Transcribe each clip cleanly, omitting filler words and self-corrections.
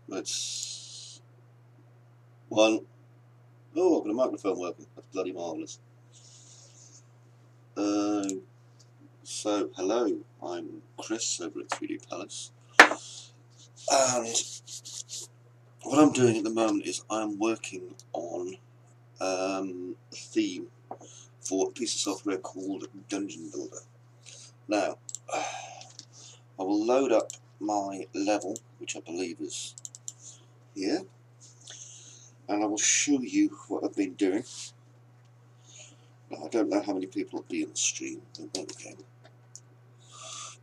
Let's one. Oh, I've got a microphone working. That's bloody marvellous. So, hello, I'm Chris over at 3D Palace, and what I'm doing at the moment is I'm working on a theme for a piece of software called Dungeon Builder. Now, I will load up my level, which I believe is here, and I will show you what I've been doing. Now, I don't know how many people will be in the stream, but there we go.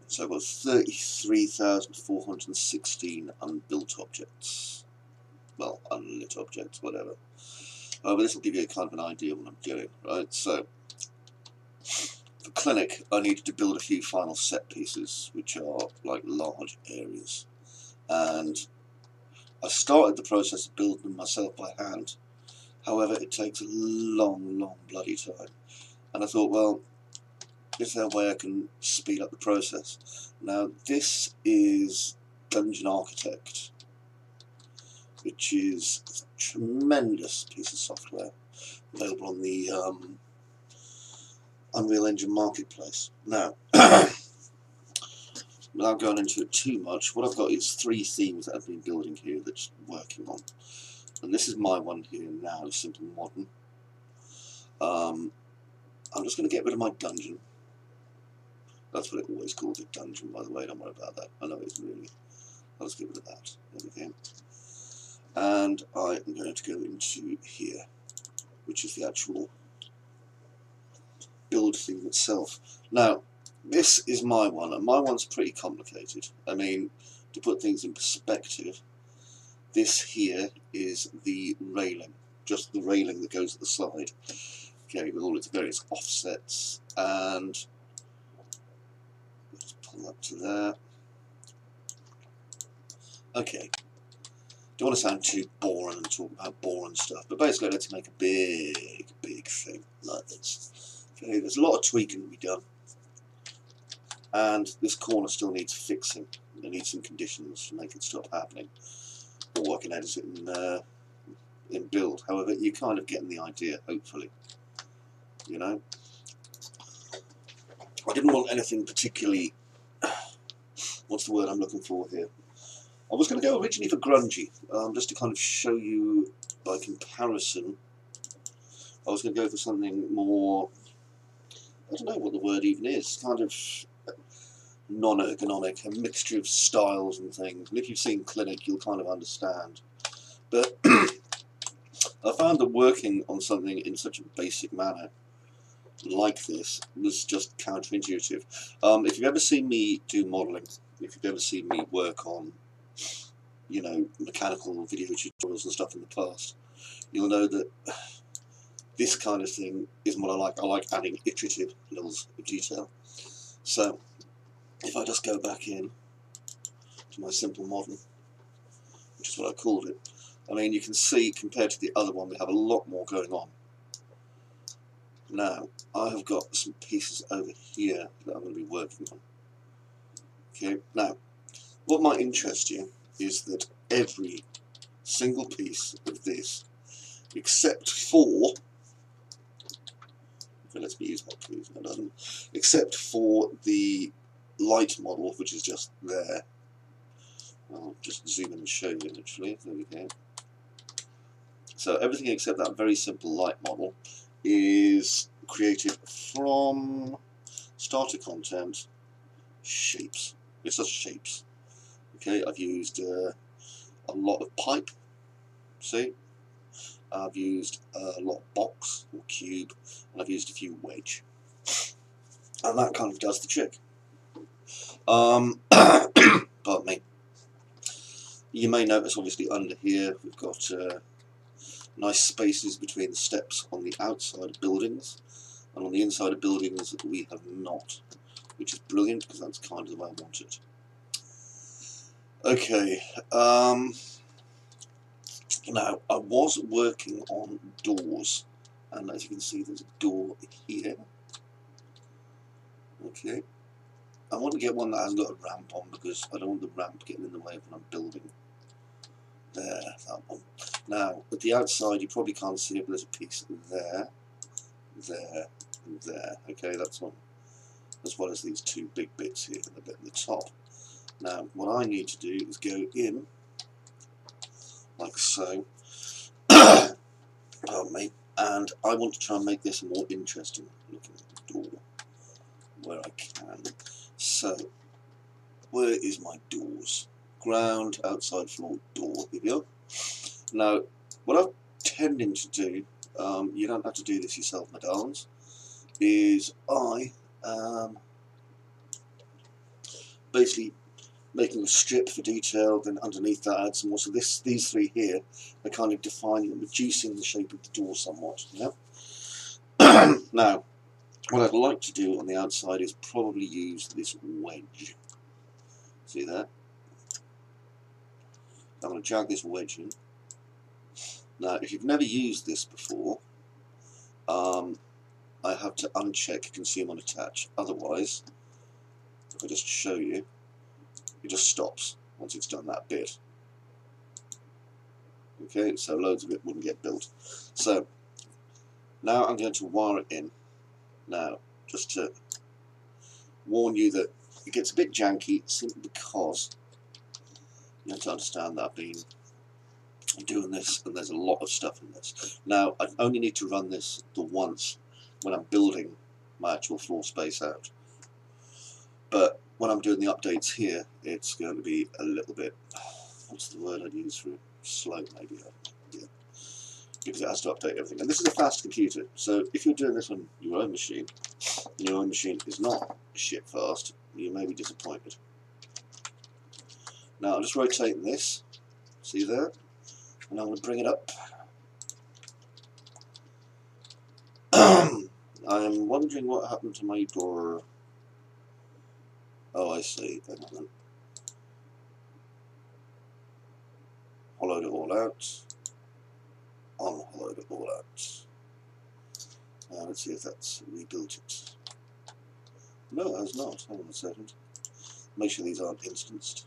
So I've got 33,416 unbuilt objects. Well, unlit objects, whatever. But this will give you a kind of an idea of what I'm doing, right? So, for Clinic, I needed to build a few final set pieces, which are like large areas. And I started the process of building them myself by hand. However, it takes a long bloody time. And I thought, well, is there a way I can speed up the process? Now, this is Dungeon Architect, which is a tremendous piece of software available on the Unreal Engine Marketplace. Now, without going into it too much, what I've got is 3 themes that I've been building here that's working on. And this is my one here now, Simple Modern. I'm just going to get rid of my dungeon. That's what it always calls it, dungeon, by the way, don't worry about that. I know it's really. I'll just get rid of that. There we go. And I am going to go into here, which is the actual build theme itself. Now, this is my one, and my one's pretty complicated. I mean, to put things in perspective, this here is the railing, just the railing that goes at the side, okay, with all its various offsets, and let's pull up to there. Okay, don't want to sound too boring and talk about boring stuff, but basically let's make a big thing like this. Okay, there's a lot of tweaking to be done, and this corner still needs fixing. There needs some conditions to make it stop happening, or I can edit it in build. However, you're kind of getting the idea, hopefully. You know, I didn't want anything particularly. What's the word I'm looking for here? I was going to go originally for grungy, just to kind of show you by comparison. I was going to go for something more. I don't know what the word even is. Kind of non-ergonomic, a mixture of styles and things. And if you've seen Clinic, you'll kind of understand. But I found that working on something in such a basic manner like this was just counterintuitive. If you've ever seen me do modelling, if you've ever seen me work on, you know, mechanical video tutorials and stuff in the past, you'll know that this kind of thing isn't what I like. I like adding iterative levels of detail. So, if I just go back in to my Simple Modern, which is what I called it, I mean, you can see compared to the other one, we have a lot more going on. Now, I have got some pieces over here that I'm going to be working on. Okay, now, what might interest you is that every single piece of this, except for, if it lets me use that please, no it doesn't, except for the light model, which is just there. I'll just zoom in and show you literally, there we go. So everything except that very simple light model is created from starter content shapes. It's just shapes. Okay, I've used a lot of pipe, see? I've used a lot of box or cube, and I've used a few wedge. And that kind of does the trick. Pardon me. You may notice obviously under here we've got nice spaces between the steps on the outside of buildings, and on the inside of buildings we have not, which is brilliant because that's kind of the way I want it. Okay, now I was working on doors, and as you can see there's a door here. Okay, I want to get one that hasn't got a ramp on because I don't want the ramp getting in the way of when I'm building. There, that one. Now, at the outside, you probably can't see it, but there's a piece there, there, and there. Okay, that's one. As well as these two big bits here and the bit at the top. Now, what I need to do is go in, like so, pardon me, and I want to try and make this a more interesting looking door, where I can. So, where is my doors? Ground, outside floor, door. Here we go. Now, what I'm tending to do, you don't have to do this yourself, my darlings, is I basically making a strip for detail, then underneath that add some more. So these three here are kind of defining and reducing the shape of the door somewhat. Yeah. Now, what I'd like to do on the outside is probably use this wedge. See that? I'm going to drag this wedge in. Now, if you've never used this before, I have to uncheck consume on attach. Otherwise, if I just show you, it just stops once it's done that bit. Okay, so loads of it wouldn't get built. So now I'm going to wire it in. Now, just to warn you that it gets a bit janky simply because you have to understand that I'm doing this and there's a lot of stuff in this. Now, I only need to run this the once when I'm building my actual floor space out. But when I'm doing the updates here, it's going to be a little bit, what's the word I'd use for it? Slow, maybe. Yeah. Because it has to update everything. And this is a fast computer, so if you're doing this on your own machine, and your own machine is not shit fast, you may be disappointed. Now I'm just rotating this, see there? And I'm going to bring it up. I'm wondering what happened to my door. Oh, I see. Hang on. Hollowed it all out. Unhollowed it all out. Now let's see if that's rebuilt it. No, it has not. Hang on a second. Make sure these aren't instanced.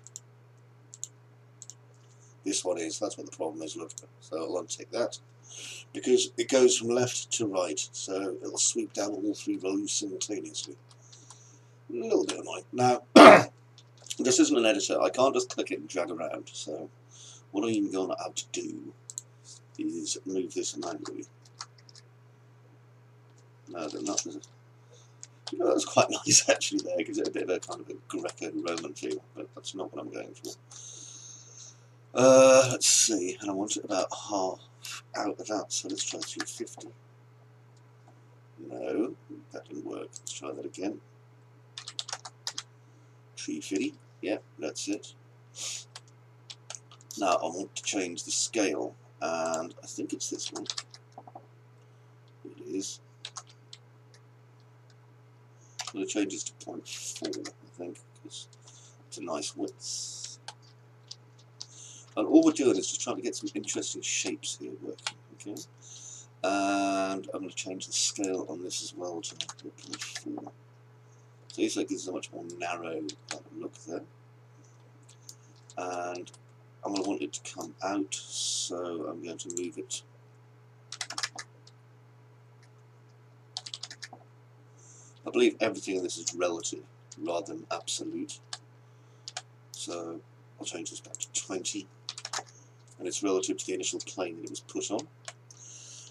This one is. That's what the problem is. Look, so I'll untick that because it goes from left to right, so it'll sweep down all three rows simultaneously. A little bit annoying. Now, this isn't an editor. I can't just click it and drag around. So, what I'm going to have to do is move this manually. No, then that was. You know, that's quite nice actually. There gives it a bit of a kind of a Greco-Roman feel, but that's not what I'm going for. Let's see, and I want it about half out of that, so let's try 250. No, that didn't work. Let's try that again. 350. Yeah, that's it. Now I want to change the scale, and I think it's this one. It is. I'm going to change this to 0.4, I think, because it's a nice width. And all we're doing is just trying to get some interesting shapes here working, okay? And I'm going to change the scale on this as well to 0.4. So this gives us a much more narrow look there. And I'm going to want it to come out, so I'm going to move it. I believe everything in this is relative rather than absolute. So I'll change this back to 20. And it's relative to the initial plane that it was put on.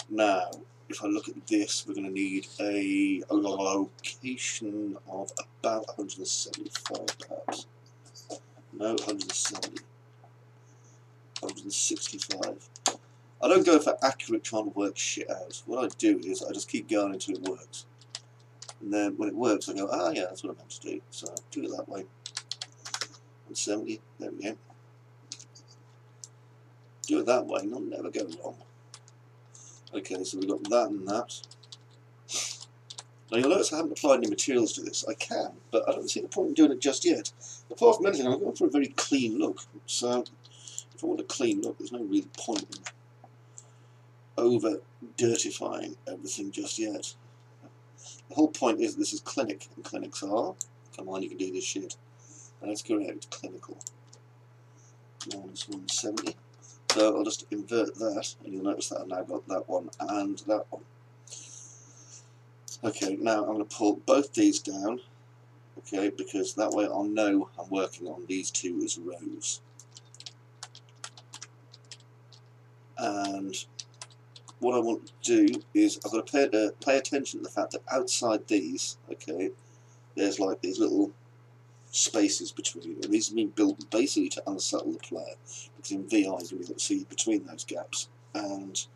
Now, if I look at this, we're going to need a location of about 175 perhaps. No, 170. 165. I don't go for accurate trying to work shit out. What I do is I just keep going until it works. And then when it works, I go, ah yeah, that's what I'm meant to do. So I'll do it that way. 170, there we go. Do it that way and I'll never go wrong. Okay, so we've got that and that. Now you'll notice I haven't applied any materials to this. I can, but I don't see the point in doing it just yet. Apart from anything, I'm going for a very clean look. So if I want a clean look, there's no real point in over-dirtifying everything just yet. The whole point is this is clinic, and clinics are, come on, you can do this shit. And that's correct, clinical. Minus 170. So I'll just invert that, and you'll notice that I've now got that one and that one. Okay, now I'm going to pull both these down, okay, because that way I'll know I'm working on these two as rows. And what I want to do is I've got to pay attention to the fact that outside these, okay, there's like these little spaces between, and these have been built basically to unsettle the player, because in VR you're going to be able to see between those gaps, and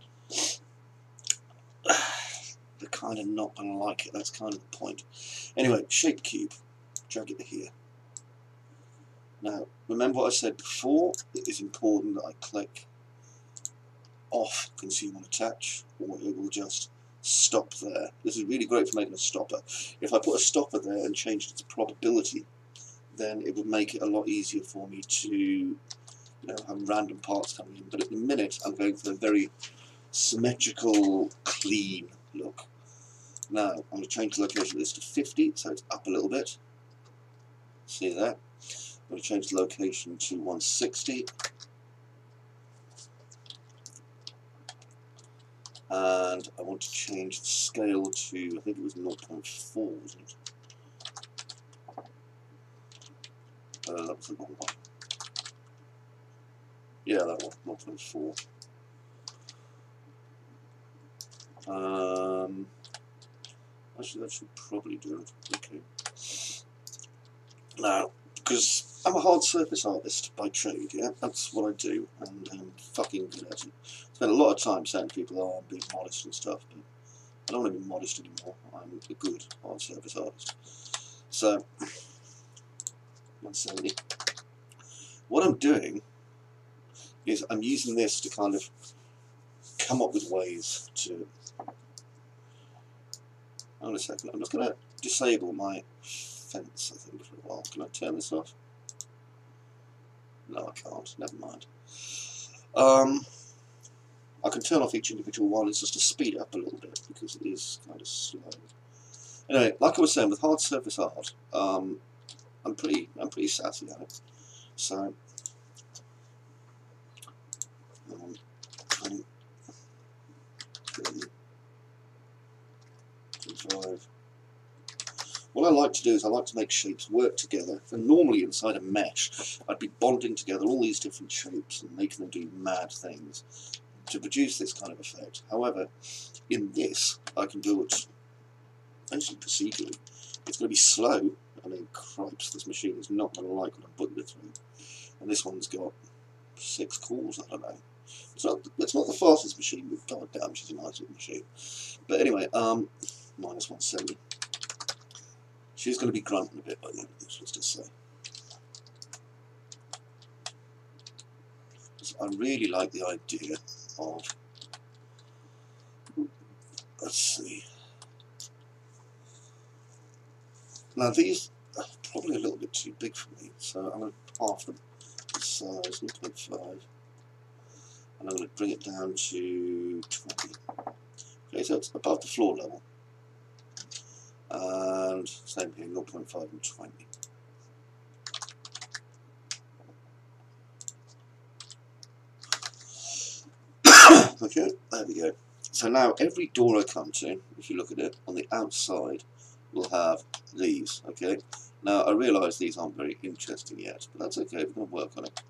they're kind of not going to like it. That's kind of the point. Anyway, shape cube, drag it to here. Now, remember what I said before, it is important that I click off consume and attach, or it will just stop there. This is really great for making a stopper. If I put a stopper there and changed its probability, then it would make it a lot easier for me to have random parts coming in. But at the minute, I'm going for a very symmetrical, clean look. Now, I'm going to change the location of this to 50, so it's up a little bit. See that? I'm going to change the location to 160. And I want to change the scale to, I think it was 0.4, wasn't it? That was the wrong one. Yeah, that one, 0.4. Actually, that should probably do it. Okay. Now, because I'm a hard surface artist by trade, yeah, that's what I do, and I'm fucking good at it. Spend a lot of time saying to people, oh, I'm being modest and stuff, but I don't want to be modest anymore. I'm a good hard surface artist. So, 170. What I'm doing is I'm using this to kind of come up with ways to... Hold on a second, I'm just going to disable my fence, I think, for a while. Can I turn this off? No, I can't. Never mind. I can turn off each individual one. It's just to speed it up a little bit because it is kind of slow. Anyway, like I was saying, with hard surface art, I'm pretty sassy at it. So, 20, 30, 25. What I like to do is I like to make shapes work together, and normally inside a mesh I'd be bonding together all these different shapes and making them do mad things to produce this kind of effect. However, in this I can do it basically procedurally. It's going to be slow. I mean, cripes, this machine is not going to like what I'm putting it through. And this one's got 6 cores, I don't know. It's not the fastest machine, but god damn, she's a nice little machine. But anyway, minus 170. She's going to be grunting a bit by the end of this, let's just say. So I really like the idea of, let's see. Now these are probably a little bit too big for me, so I'm going to half them in size, 0.5, and I'm going to bring it down to 20. Okay, so it's above the floor level. And same here, 0.5 and 20. Okay, there we go. So now every door I come to, if you look at it, on the outside will have these, okay? Now I realise these aren't very interesting yet, but that's okay, we're going to work on it.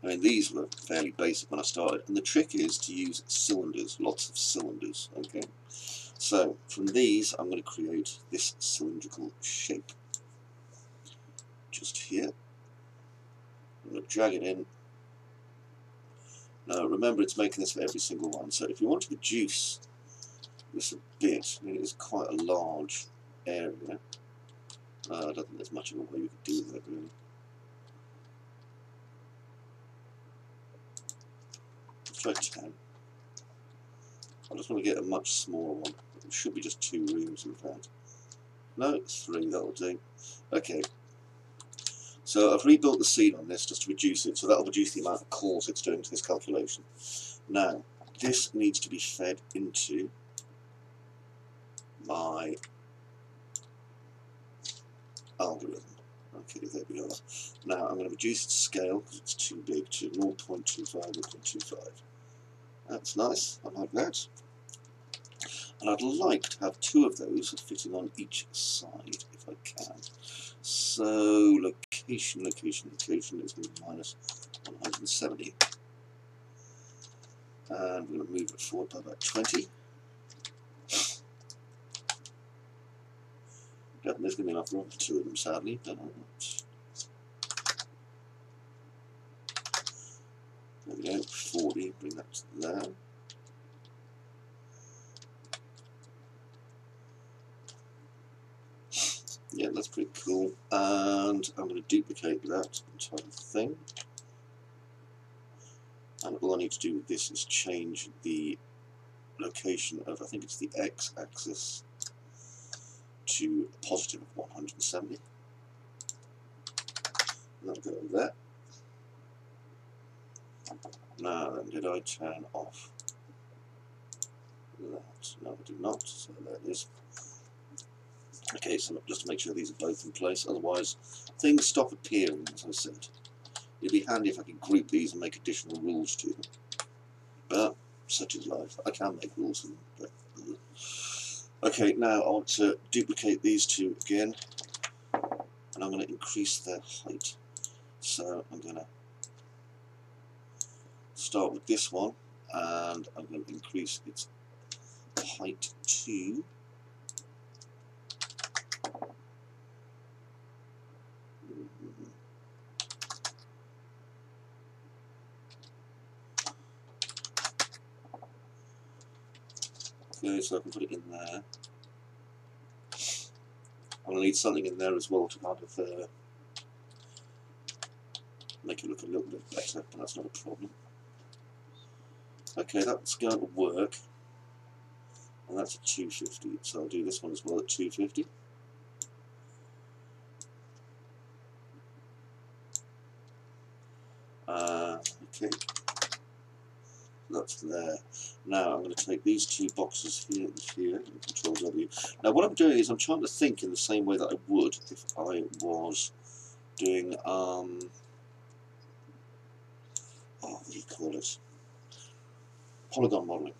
I mean, these were fairly basic when I started, and the trick is to use cylinders, lots of cylinders, okay? So, from these, I'm going to create this cylindrical shape. Just here. I'm going to drag it in. Now, remember, it's making this for every single one, so if you want to reduce this a bit, I mean, it is quite a large area. I don't think there's much of a way we could do that, really. Let's try 10. I just want to get a much smaller one. It should be just 2 rooms, in fact. No, 3, that'll do. Okay. So I've rebuilt the seed on this just to reduce it, so that'll reduce the amount of calls it's doing to this calculation. Now, this needs to be fed into my algorithm. Okay, there we are. Now I'm going to reduce its scale because it's too big to 0.25, 0.25. That's nice, I like that. And I'd like to have 2 of those fitting on each side if I can. So location is going to be minus 170. And we're going to move it forward by about 20. There's going to be enough room for 2 of them, sadly. But there we go, 40, bring that to there. Yeah, that's pretty cool. And I'm going to duplicate that entire thing. And all I need to do with this is change the location of, I think it's the x-axis, to a positive of 170. And that'll go there. Now then, did I turn off that? No, I did not, so there it is. Okay, so just to make sure these are both in place, otherwise things stop appearing, as I said. It'd be handy if I could group these and make additional rules to them. But such is life. I can make rules for them. But, okay, now I want to duplicate these 2 again, and I'm going to increase their height. So I'm going to start with this one, and I'm going to increase its height to okay, so I can put it in there. I'm going to need something in there as well to kind of make it look a little bit better, but that's not a problem. Okay, that's going to work, and that's at 250, so I'll do this one as well at 250. Okay, that's there. Now I'm going to take these 2 boxes here and here, and Control W. Now what I'm doing is I'm trying to think in the same way that I would if I was doing, what do you call it? Polygon modelling.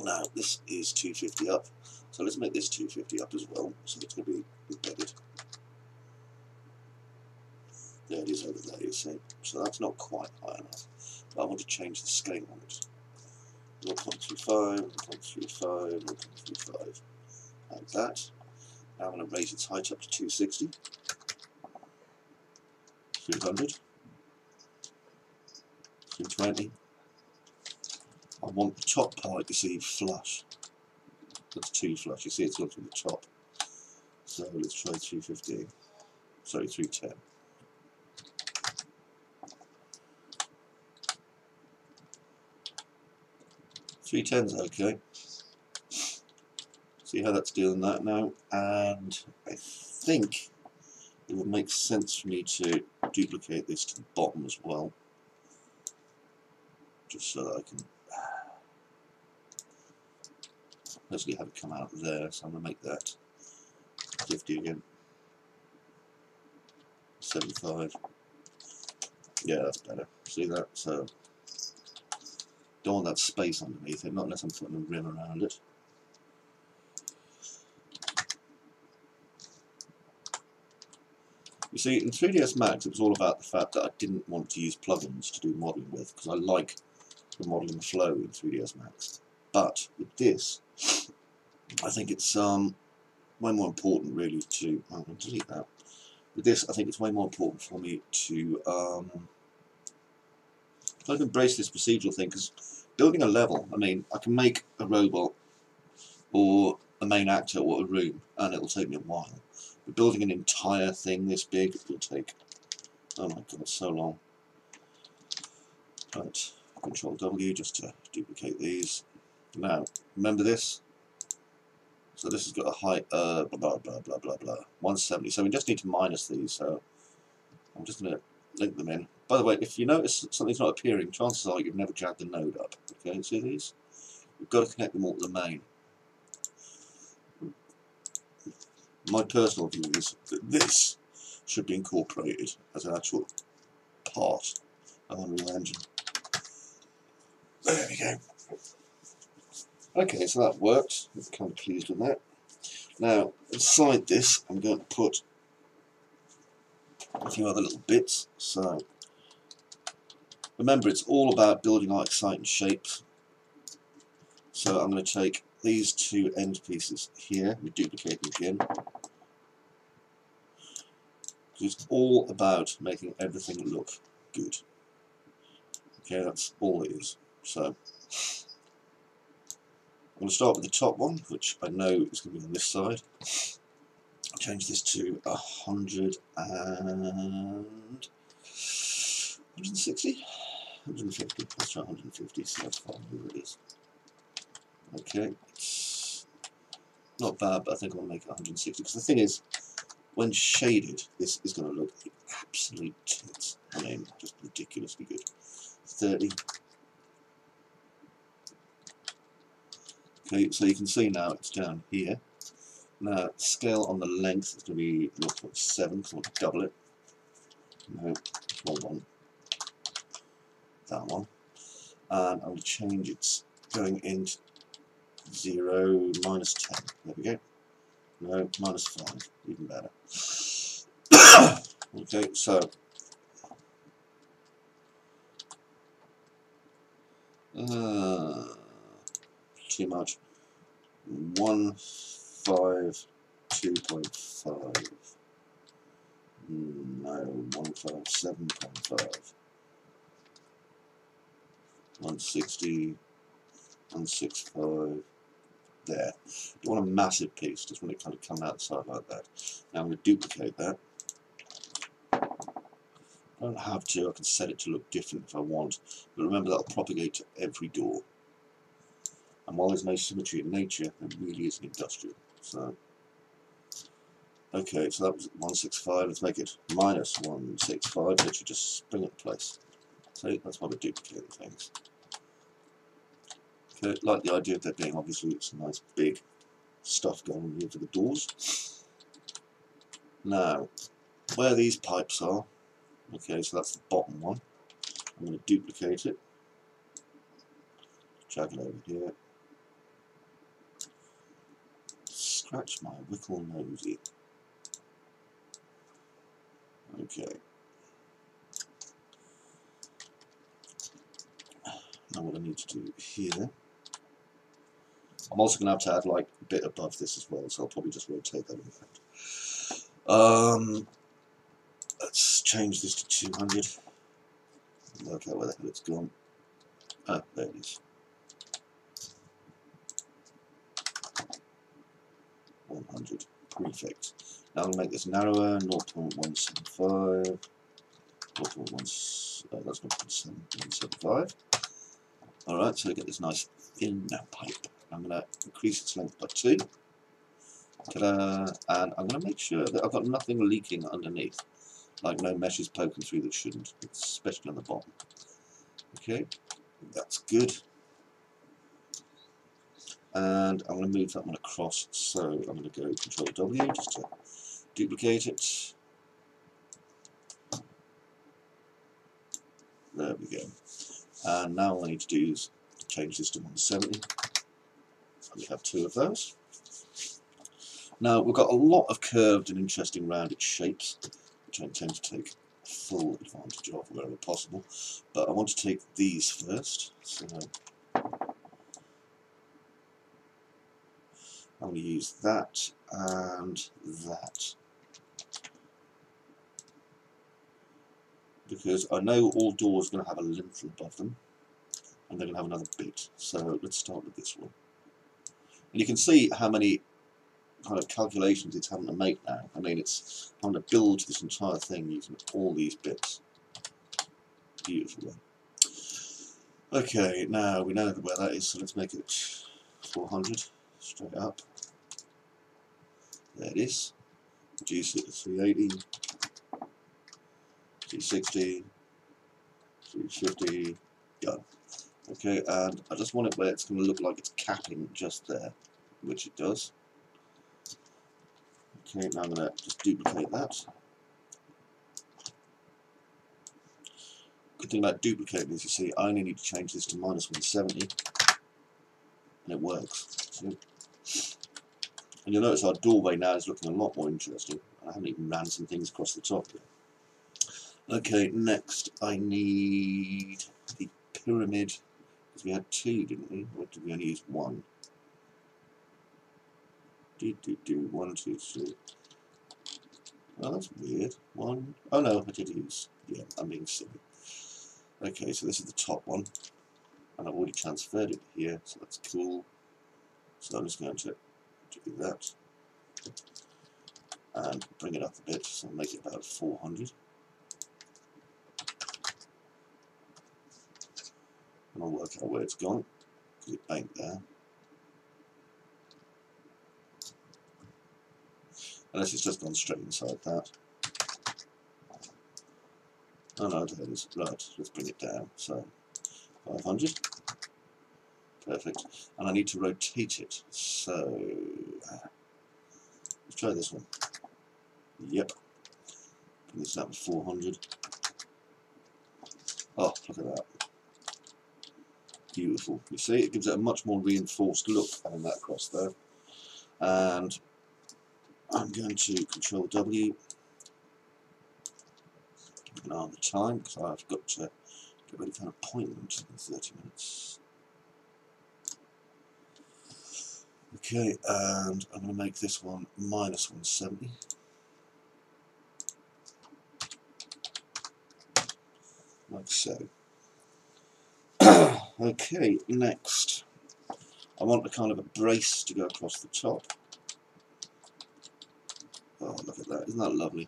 Now this is 250 up, so let's make this 250 up as well, so it's going to be embedded. There it is over there, you see. So that's not quite high enough, but I want to change the scale on it. 0.35, 0.35, 0.35, like that. Now I'm going to raise its height up to 260, 300, 320. I want the top part, you see, flush. That's too flush, you see it's gone through the top. So let's try 350, sorry, 310. 310's okay. See how that's doing that now, and I think it would make sense for me to duplicate this to the bottom as well, just so that I can basically have it come out there. So I'm going to make that 50 again, 75. Yeah, that's better. See that? So don't want that space underneath it, not unless I'm putting a rim around it. You see, in 3ds Max it was all about the fact that I didn't want to use plugins to do modelling with, because I like the modelling flow in 3ds Max. But with this, I think it's way more important really to, I'm going to delete that. With this, I think it's way more important for me to try to embrace this procedural thing, because building a level, I mean, I can make a robot or a main actor or a room, and it'll take me a while. But building an entire thing this big will take, oh my god, so long. Right, Control W just to duplicate these. Now, remember this? So this has got a height, blah blah blah blah blah blah, 170. So we just need to minus these. So I'm just going to link them in. By the way, if you notice something's not appearing, chances are you've never jagged the node up. Okay, see these? We've got to connect them all to the main. My personal view is that this should be incorporated as an actual part of Unreal Engine. There we go. Okay, so that worked. I'm kind of pleased with that. Now, inside this, I'm going to put a few other little bits. So, remember, it's all about building out exciting shapes. So, I'm going to take these two end pieces here, we duplicate them again. It's all about making everything look good. Okay, that's all it is. So, I'm going to start with the top one, which I know is going to be on this side. I'll change this to 160, 150, let's try 150, so that's fine, here it is. Okay, it's not bad, but I think I'll make it 160, because the thing is, when shaded, this is going to look absolute tits. I mean, just ridiculously good. 30. Okay, so you can see now it's down here. Now, scale on the length is going to be 0.7, because I want to double it. No, wrong one. That one. And I'm going to change it going into 0, minus 10. There we go. No, minus 5, even better. Okay, so too much. 152.5. No, 157.5. 160. 165. There. You want a massive piece, just want it kind of come outside like that. Now I'm going to duplicate that. I don't have to, I can set it to look different if I want, but remember that'll propagate to every door. And while there's no symmetry in nature, there really is an industrial. So, okay, so that was 165, let's make it minus 165, literally just bring it in place. So that's why we're duplicating things. Okay, like the idea of there being obviously some nice big stuff going on here for the doors. Now, where these pipes are, okay, so that's the bottom one. I'm going to duplicate it, drag it over here, scratch my wickle nosy. Okay. Now what I need to do here, I'm also going to add like a bit above this as well, so I'll probably just rotate that around. Let's change this to 200. Work out where the hell it's gone. Ah, there it is. 100. Perfect. Now I'm going to make this narrower, 0.175. 0.1, that's 0.175. Alright, so I get this nice thin pipe. I'm going to increase its length by 2. Ta-da! And I'm going to make sure that I've got nothing leaking underneath. Like no meshes poking through that shouldn't, especially on the bottom. Okay, that's good. And I'm going to move that one across, so I'm going to go Control W just to duplicate it. There we go. And now all I need to do is change this to 170. We have 2 of those. Now we've got a lot of curved and interesting rounded shapes, which I intend to take full advantage of wherever possible. But I want to take these first. So I'm going to use that and that. Because I know all doors are going to have a lintel above them, and they're going to have another bit. So let's start with this one. And you can see how many kind of calculations it's having to make now. I mean, it's having to build this entire thing using all these bits. Beautiful one. Okay, now we know where that is, so let's make it 400 straight up. There it is. Reduce it to 380, 360, 350, done. Okay, and I just want it where it's going to look like it's capping just there, which it does. Okay, now I'm going to just duplicate that. Good thing about duplicating is, you see, I only need to change this to -170, and it works. See? And you'll notice our doorway now is looking a lot more interesting. I haven't even ran some things across the top yet. Okay, next I need the pyramid, because we had 2, didn't we? Or did we only use 1? 1, 2, 3. Oh, that's weird. 1. Oh no, I did use. Yeah, I'm being silly. Okay, so this is the top one, and I've already transferred it here, so that's cool. So I'm just going to do that and bring it up a bit, so I'll make it about 400. And I'll work out where it's gone, because it banked there. Unless it's just gone straight inside that. Oh no, there it is. Right, let's bring it down. So, 500. Perfect. And I need to rotate it. So, let's try this one. Yep. Bring this down to 400. Oh, look at that. Beautiful. You see, it gives it a much more reinforced look having that across there. And I'm going to Control W. Keep an eye on the time, because I've got to get ready for an appointment in 30 minutes. Okay, and I'm going to make this one -170. Like so. Okay, next. I want a kind of a brace to go across the top. Oh, look at that. Isn't that lovely?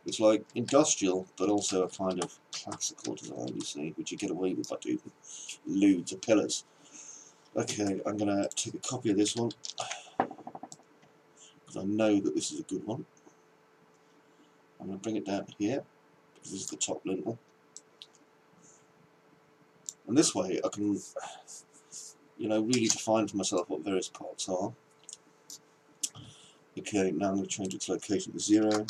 It's like industrial, but also a kind of classical design, you see, which you get away with by doing loods of pillars. Okay, I'm going to take a copy of this one, because I know that this is a good one. I'm going to bring it down here, because this is the top lintel. And this way I can, you know, really define for myself what various parts are. Okay, now I'm going to change its location to 0,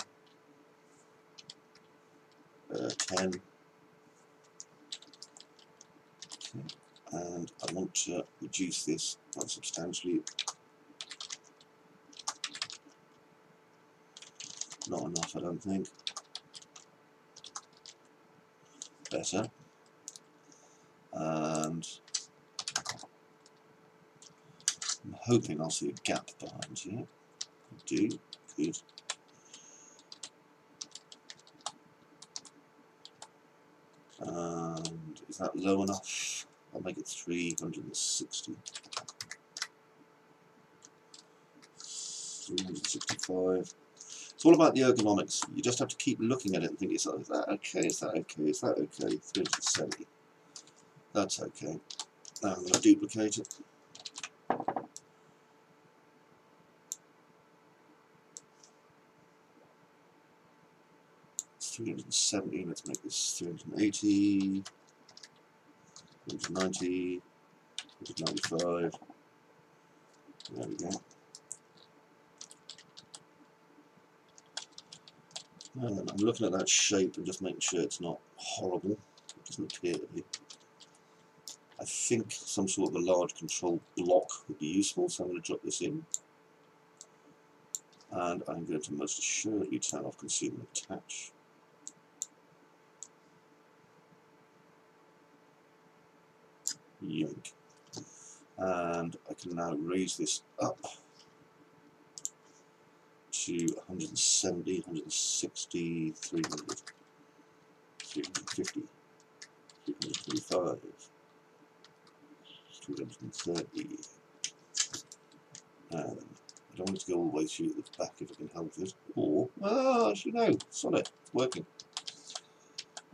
10. Okay. And I want to reduce this quite substantially. Not enough, I don't think. Better. And I'm hoping I'll see a gap behind here. I do. Good. And is that low enough? I'll make it 360. 365. It's all about the ergonomics. You just have to keep looking at it and think, is that okay? Is that okay? Is that okay? 370. That's okay. Now I'm going to duplicate it. It's 370. Let's make this 380. 390. 395. There we go. And I'm looking at that shape and just making sure it's not horrible. It doesn't appear to be. I think some sort of a large control block would be useful, so I'm going to drop this in. And I'm going to most assuredly turn off consume and attach. Yoink. And I can now raise this up to 170, 160, 300, 350, 325, 330. And I don't want it to go all the way through the back if I can help it. Or, actually no, it's on it, it's working.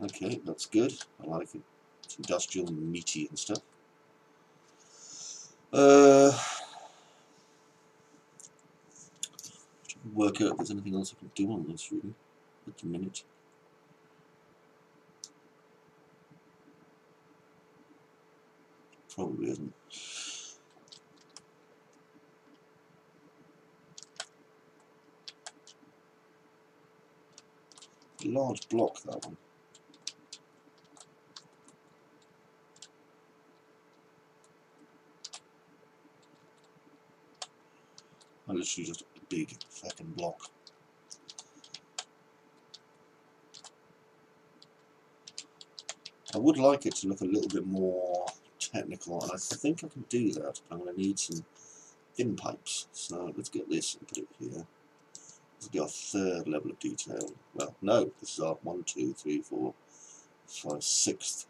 Okay, that's good, I like it. It's industrial and meaty and stuff. Work out if there's anything else I can do on this really at the minute. Probably isn't. Large block, that one. I'm literally just a big fucking block. I would like it to look a little bit more technical, and I think I can do that. I'm going to need some thin pipes. So let's get this and put it here. This will be our third level of detail. Well, no, this is our 1, 2, 3, 4, 5, 6th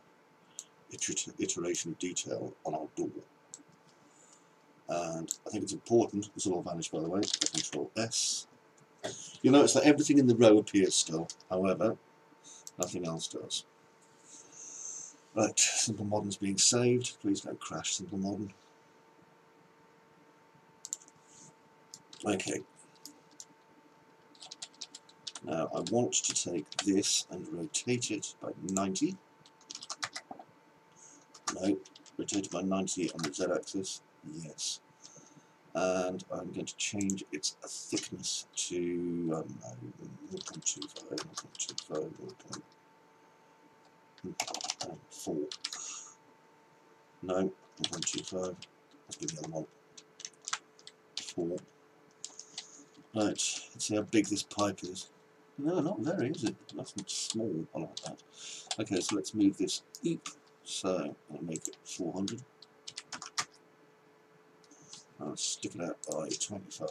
iteration of detail on our door. And I think it's important, this will all vanish by the way, Control S. You'll notice that everything in the row appears still, however, nothing else does. Right, Simple Modern's being saved. Please don't crash Simple Modern. Okay. Now I want to take this and rotate it by 90. No, rotate it by 90 on the Z-axis. Yes. And I'm going to change its thickness to 0.25, 0.25, 0.4. No, 1.25. Let's do the other one. 4. Right, let's see how big this pipe is. No, not very, is it? That's not small. I like that. Okay, so let's move this up. So I'll make it 400. I'll stick it out by 25.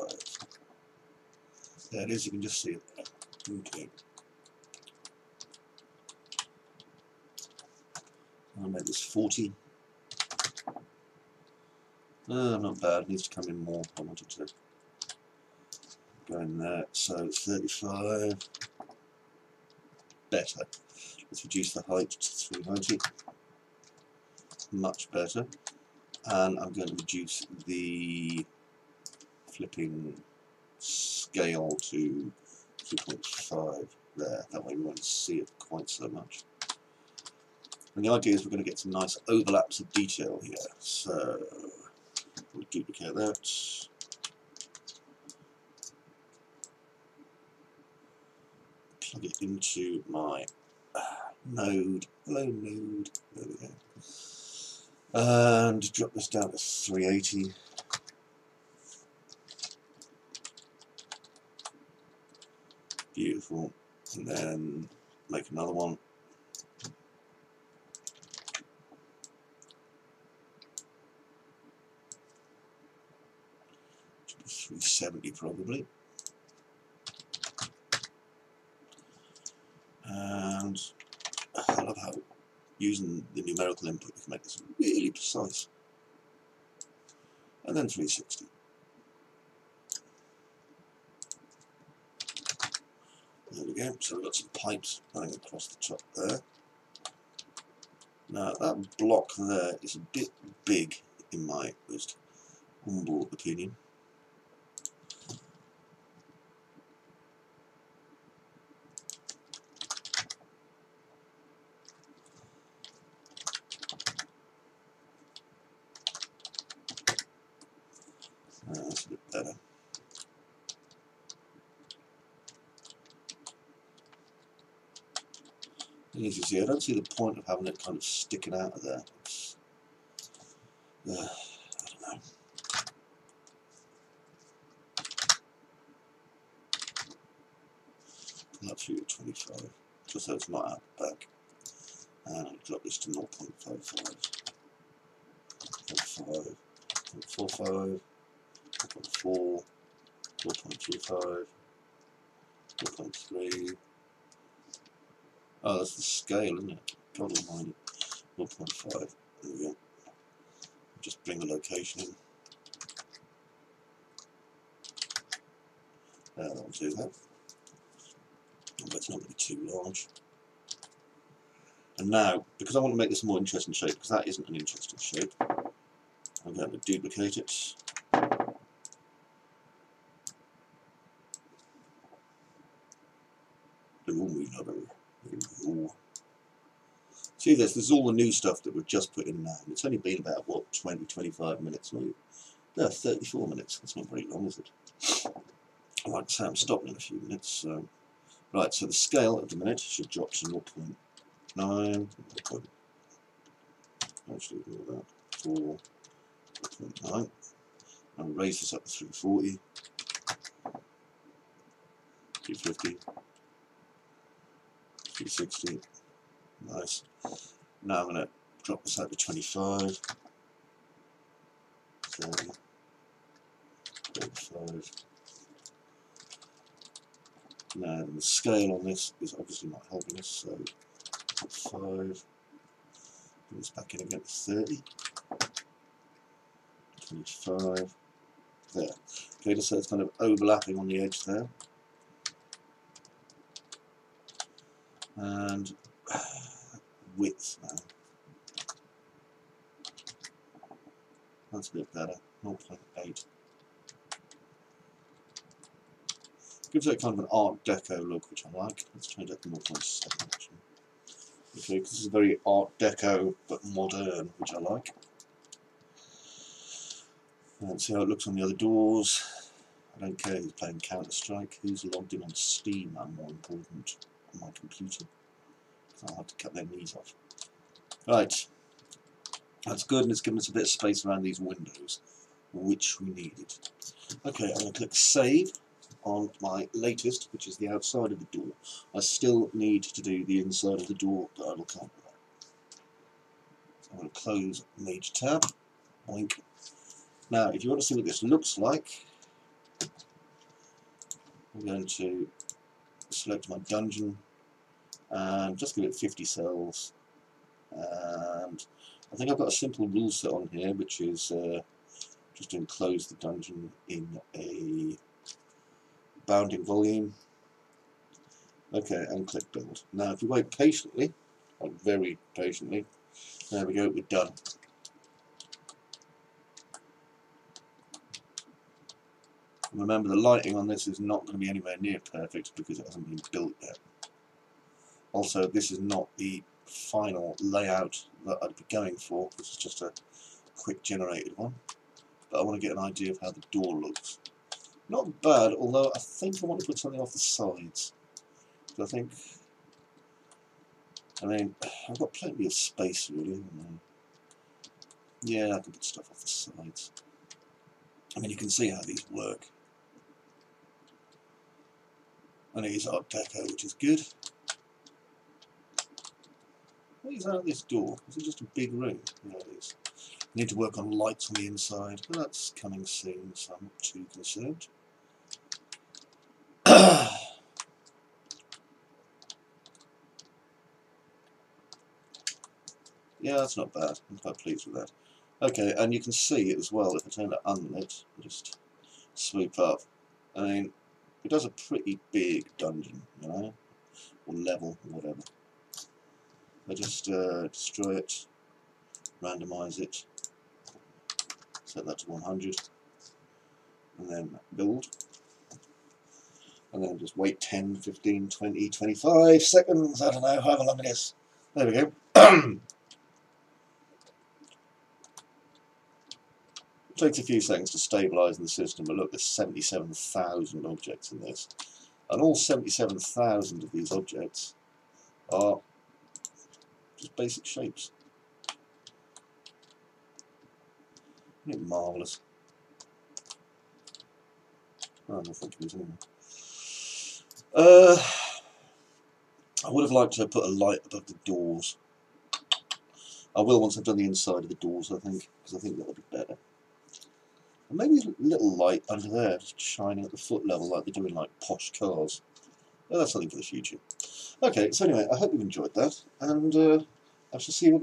There it is. You can just see it there. Okay. I'll make this 40. Not bad, it needs to come in more. I wanted to go in there. So 35. Better. Let's reduce the height to 390. Much better. And I'm going to reduce the flipping scale to 2.5 there. That way we won't see it quite so much. And the idea is we're going to get some nice overlaps of detail here. So we'll duplicate that. Plug it into my node. Hello node. There we go. And drop this down to 380. Beautiful. And then make another one. 370 probably. And I love how using the numerical input you can make this really precise. And then 360. There we go, so we've got some pipes running across the top there. Now that block there is a bit big in my most humble opinion. That's a bit better. As you see, I don't see the point of having it kind of sticking out of there. It's, I don't know. Pull that through to 25, just so it's not out the back. And I'll drop this to 0.55, 0.5, 0.45, 0.4, 0.25, 0.3. Oh, that's the scale, isn't it? God almighty. 0.5. There we go. Just bring the location in. That'll do that. But it's not going to be too large. And now, because I want to make this a more interesting shape, because that isn't an interesting shape, I'm going to duplicate it. See this is all the new stuff that we've just put in now. And it's only been about, what, 20-25 minutes, maybe? No, 34 minutes. That's not very long, is it? I like to say I'm stopping in a few minutes. Right, so the scale at the minute should drop to 0.9. Actually, ignore that. 4.9. And raise this up to 340. 250, 360. Nice. Now I'm going to drop this out to 25, 30, 35. Now the scale on this is obviously not helping us, so 5. Bring this back in again to 30, 25. There. Okay, just so it's kind of overlapping on the edge there. And width now. That's a bit better. 0.8. Gives it kind of an Art Deco look, which I like. Let's change that to 0.7 actually. Okay, because this is very Art Deco but modern, which I like. Let's see how it looks on the other doors. I don't care who's playing Counter-Strike, who's logged in on Steam, I'm more important on my computer. So I'll have to cut their knees off. Right, that's good, and it's given us a bit of space around these windows, which we needed. Okay, I'm going to click Save on my latest, which is the outside of the door. I still need to do the inside of the door, but I will come with that. So I'm going to close Major Tab. Boink. Now, if you want to see what this looks like, I'm going to select my dungeon and just give it 50 cells. And I think I've got a simple rule set on here, which is just to enclose the dungeon in a bounding volume. Okay, and click Build. Now, if you wait patiently, like very patiently, there we go, we're done. Remember, the lighting on this is not going to be anywhere near perfect because it hasn't been built yet. Also, this is not the final layout that I'd be going for. This is just a quick generated one. But I want to get an idea of how the door looks. Not bad, although I think I want to put something off the sides. I think, I mean, I've got plenty of space really. Yeah, I can put stuff off the sides. I mean, you can see how these work. And it is Art Deco, which is good. What is out this door? Is it just a big room? Yeah, it is. I need to work on lights on the inside, but that's coming soon, so I'm not too concerned. Yeah, that's not bad. I'm quite pleased with that. Okay, and you can see it as well, if I turn it unlit, just swoop up. I mean, it does a pretty big dungeon, you know, or level, or whatever. I just destroy it, randomize it, set that to 100, and then build. And then just wait 10, 15, 20, 25 seconds, I don't know, however long it is. There we go. It takes a few seconds to stabilise the system, but look, there's 77,000 objects in this. And all 77,000 of these objects are just basic shapes. Isn't it marvellous? Oh, no, thank you, anyway. I would have liked to put a light above the doors. I will once I've done the inside of the doors, I think, because I think that would be better. And maybe a little light under there, just shining at the foot level like they do in like posh cars. Well, that's something for the future. Okay, so anyway, I hope you've enjoyed that, and I shall see you again.